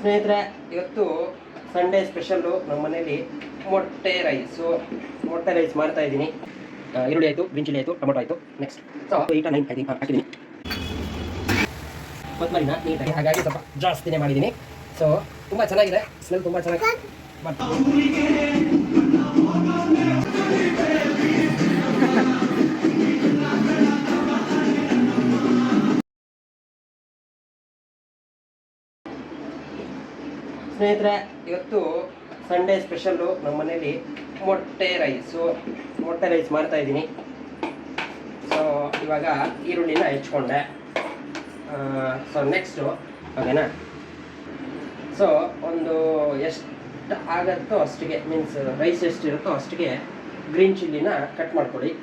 ಸ್ನೇಹಿತರೆ, ಇವತ್ತು Sunday special ನಮ್ಮ ಮನೇಲಿ ಮೊಟ್ಟೆ ರೈಸ್ ಮಾಡ್ತಾ ಇದ್ದೀನಿ. ಈರುಳ್ಳಿ ಆಯಿತು, ಗ್ರೀನ್ ಚಿಲ್ಲಿ ಆಯಿತು, ಟೊಮೊಟೊ ಆಯಿತು. ನೆಕ್ಸ್ಟ್ 8 9 ಐ ಥಿಂಕ್ ಹಾಕಿದ್ದೀನಿ. ಕೊತ್ತಂಬರಿನ ನೀಟಾಗಿ ಹಾಗಾಗಿ ಸ್ವಲ್ಪ ಜಾಸ್ತಿನೇ ಮಾಡಿದ್ದೀನಿ. ಸೊ ತುಂಬ ಚೆನ್ನಾಗಿದೆ, ಸ್ಮೆಲ್ ತುಂಬ ಚೆನ್ನಾಗಿ ಸ್ನೇಹಿತರೆ, ಇವತ್ತು ಸಂಡೇ ಸ್ಪೆಷಲ್ಲು ನಮ್ಮ ಮನೇಲಿ ಮೊಟ್ಟೆ ರೈಸ್ ಮಾಡ್ತಾ ಇದ್ದೀನಿ. ಸೊ ಇವಾಗ ಈರುಳ್ಳಿನ ಹೆಚ್ಕೊಂಡೆ. ಸೊ ನೆಕ್ಸ್ಟು ಓಕೆನಾ. ಸೊ ಒಂದು ಎಷ್ಟು ಆಗುತ್ತೋ ಅಷ್ಟಿಗೆ, ಮೀನ್ಸ್ ರೈಸ್ ಎಷ್ಟಿರುತ್ತೋ ಅಷ್ಟಿಗೆ ಗ್ರೀನ್ ಚಿಲ್ಲಿನ ಕಟ್ ಮಾಡ್ಕೊಳ್ಳಿ.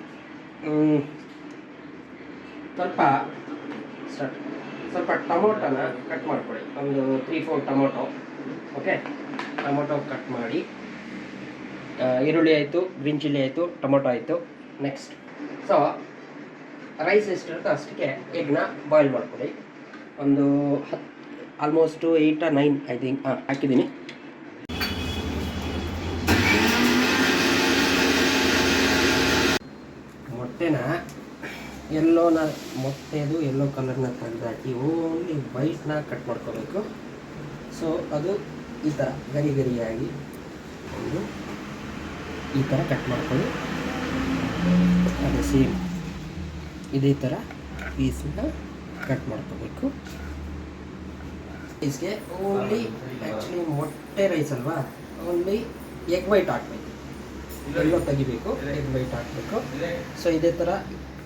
ಸ್ವಲ್ಪ ಟೊಮೊಟೊನ ಕಟ್ ಮಾಡ್ಕೊಳ್ಳಿ, ಒಂದು 3-4 ಟೊಮೊಟೊ. ಓಕೆ, ಟೊಮೊಟೊ ಕಟ್ ಮಾಡಿ. ಈರುಳ್ಳಿ ಆಯಿತು, ಗ್ರೀನ್ ಚಿಲ್ಲಿ ಆಯಿತು, ಟೊಮೊಟೊ ಆಯಿತು. ನೆಕ್ಸ್ಟ್ ಸೊ ರೈಸ್ ಎಷ್ಟಿರುತ್ತೋ ಅಷ್ಟಕ್ಕೆ ಎಗ್ನ ಬಾಯ್ಲ್ ಮಾಡ್ಕೊಳ್ಳಿ. ಒಂದು ಆಲ್ಮೋಸ್ಟ್ 8 or 9 ಐ ಥಿಂಕ್ ಹಾಕಿದ್ದೀನಿ. ಮೊಟ್ಟೆನ ಮೊಟ್ಟೆದು ಯೆಲ್ಲೋ ಕಲರ್ನ ತೆಗೆದಾಕಿ ಓನ್ಲಿ ವೈಟ್ನ ಕಟ್ ಮಾಡ್ಕೋಬೇಕು. ಸೊ ಅದು ಈ ಥರ ಗರಿಯಾಗಿ ಒಂದು ಈ ಥರ ಕಟ್ ಮಾಡ್ಕೊಳ್ಳಿ. ಅದೇ ಸೇಮ್ ಇದೇ ಥರ ಪೀಸ್ನ ಕಟ್ ಮಾಡ್ಕೋಬೇಕು. ಪೀಸ್ಗೆ ಓನ್ಲಿ ಆ್ಯಕ್ಚುಲಿ ಮೊಟ್ಟೆ ರೈಸ್ ಅಲ್ವಾ, ಓನ್ಲಿ ಎಗ್ ವೈಟ್ ಹಾಕಬೇಕು, ಎಲ್ಲೋ ತೆಗಿಬೇಕು, ಎಗ್ ವೈಟ್ ಹಾಕಬೇಕು. ಸೊ ಇದೇ ಥರ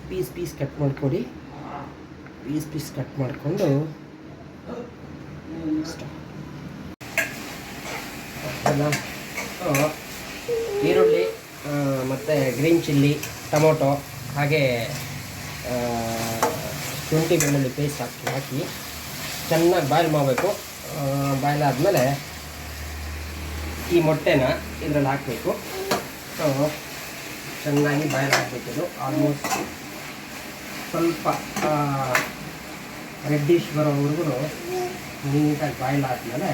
ಪೀಸ್ ಕಟ್ ಮಾಡ್ಕೊಡಿ. ಪೀಸ್ ಕಟ್ ಮಾಡಿಕೊಂಡು ಈರುಳ್ಳಿ ಮತ್ತು ಗ್ರೀನ್ ಚಿಲ್ಲಿ, ಟೊಮೊಟೊ ಹಾಗೆ ಶುಂಠಿ ಬೆಳ್ಳುಳ್ಳಿ ಪೇಸ್ಟ್ ಹಾಕಿ ಚೆನ್ನಾಗಿ ಬಾಯ್ಲ್ ಮಾಡಬೇಕು. ಬಾಯ್ಲ್ ಆದಮೇಲೆ ಈ ಮೊಟ್ಟೆನ ಇದರಲ್ಲಿ ಹಾಕಬೇಕು. ಸೊ ಚೆನ್ನಾಗಿ ಬಾಯ್ಲ್ ಹಾಕಬೇಕಿದು. ಆಲ್ಮೋಸ್ಟ್ ಸ್ವಲ್ಪ ರೆಡ್ಡಿಶ್ ಬರೋವರೆಗೂ ನೀಟಾಗಿ ಬಾಯ್ಲ್ ಆದಮೇಲೆ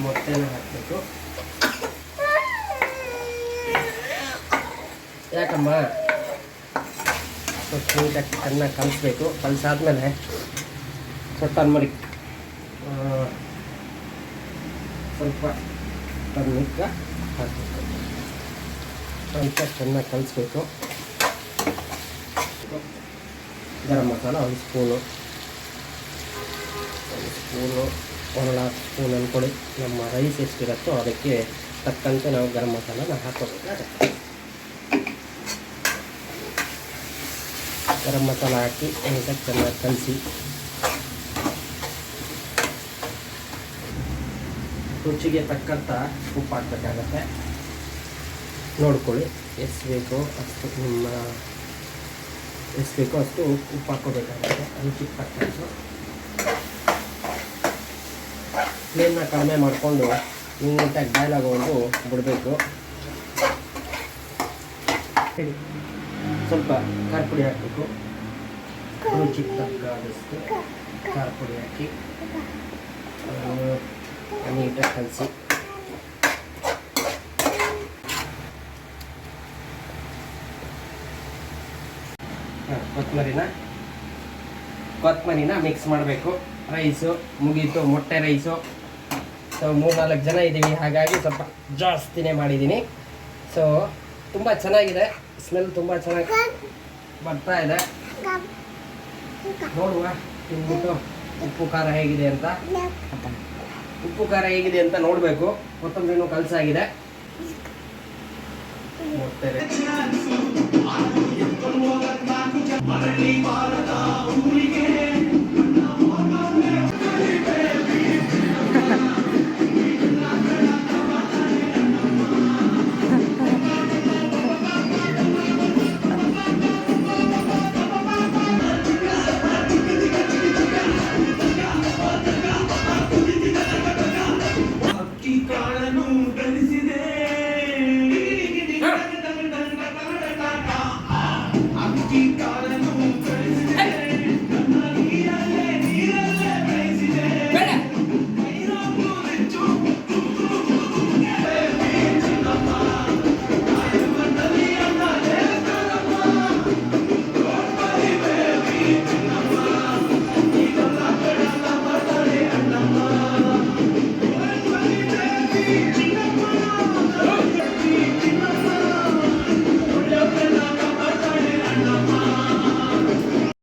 ಮೊಟ್ಟೆನ ಹಾಕಬೇಕು. ಯಾಕಮ್ಮ ನೀಟಾಗಿ ಚೆನ್ನಾಗಿ ಕಲಿಸ್ಬೇಕು. ಕಲಿಸಾದ್ಮೇಲೆ ಟರ್ಮರಿಕ್ ಸ್ವಲ್ಪ ಟರ್ಮರಿಕ್ ಹಾಕಬೇಕು. ಸ್ವಲ್ಪ ಚೆನ್ನಾಗಿ ಕಲಿಸ್ಬೇಕು. ಗರಂ ಮಸಾಲ ಒಂದು ಸ್ಪೂನು 1.5 ಸ್ಪೂನ್ ಅಂದ್ಕೊಳ್ಳಿ. ನಮ್ಮ ರೈಸ್ ಎಷ್ಟಿರುತ್ತೋ ಅದಕ್ಕೆ ತಕ್ಕಂತೆ ನಾವು ಗರಂ ಮಸಾಲನ ಹಾಕೋಬೇಕಾಗುತ್ತೆ. ಗರಂ ಮಸಾಲ ಹಾಕಿ ನೀಟಾಗಿ ಚೆನ್ನಾಗಿ ಕಲಿಸಿ. ರುಚಿಗೆ ತಕ್ಕಂಥ ಉಪ್ಪು ಹಾಕಬೇಕಾಗತ್ತೆ. ನೋಡ್ಕೊಳ್ಳಿ ಎಷ್ಟು ಬೇಕೋ ಅಷ್ಟು ಉಪ್ಪು ಹಾಕೋಬೇಕಾಗುತ್ತೆ. ರುಚಿಗೆ ತಕ್ಕಂಥ ಫ್ಲೇಮ್ನ ಕಡಿಮೆ ಮಾಡಿಕೊಂಡು ನೀಟಾಗಿ ಬಾಯ್ಲ್ ಆಗೋವರೆಗೂ ಬಿಡಬೇಕು. ಸ್ವಲ್ಪ ಖಾರ ಪುಡಿ ಹಾಕಬೇಕು. ರುಚಿಗೆ ತಕ್ಕದಷ್ಟು ಖಾರ ಪುಡಿ ಹಾಕಿ ನೀಟಾಗಿ ಕಲಸಿ. ಕೊತ್ತಂಬರಿನ ಮಿಕ್ಸ್ ಮಾಡಬೇಕು. ರೈಸು ಮುಗೀತು, ಮೊಟ್ಟೆ ರೈಸು. ಸೊ 3-4 ಜನ ಇದ್ದೀವಿ, ಹಾಗಾಗಿ ಸ್ವಲ್ಪ ಜಾಸ್ತಿನೇ ಮಾಡಿದ್ದೀನಿ. ಸೊ ತುಂಬ ಚೆನ್ನಾಗಿದೆ, ಸ್ಮೆಲ್ ತುಂಬ ಚೆನ್ನಾಗಿ ಬರ್ತಾ ಇದೆ. ನೋಡುವ ತಿಂದ್ಬಿಟ್ಟು ಉಪ್ಪು ಖಾರ ಹೇಗಿದೆ ಅಂತ ನೋಡಬೇಕು. ಕೊತ್ತಂಬರಿನೂ ಕಲಸಾಗಿದೆ. ಮೊಟ್ಟೆ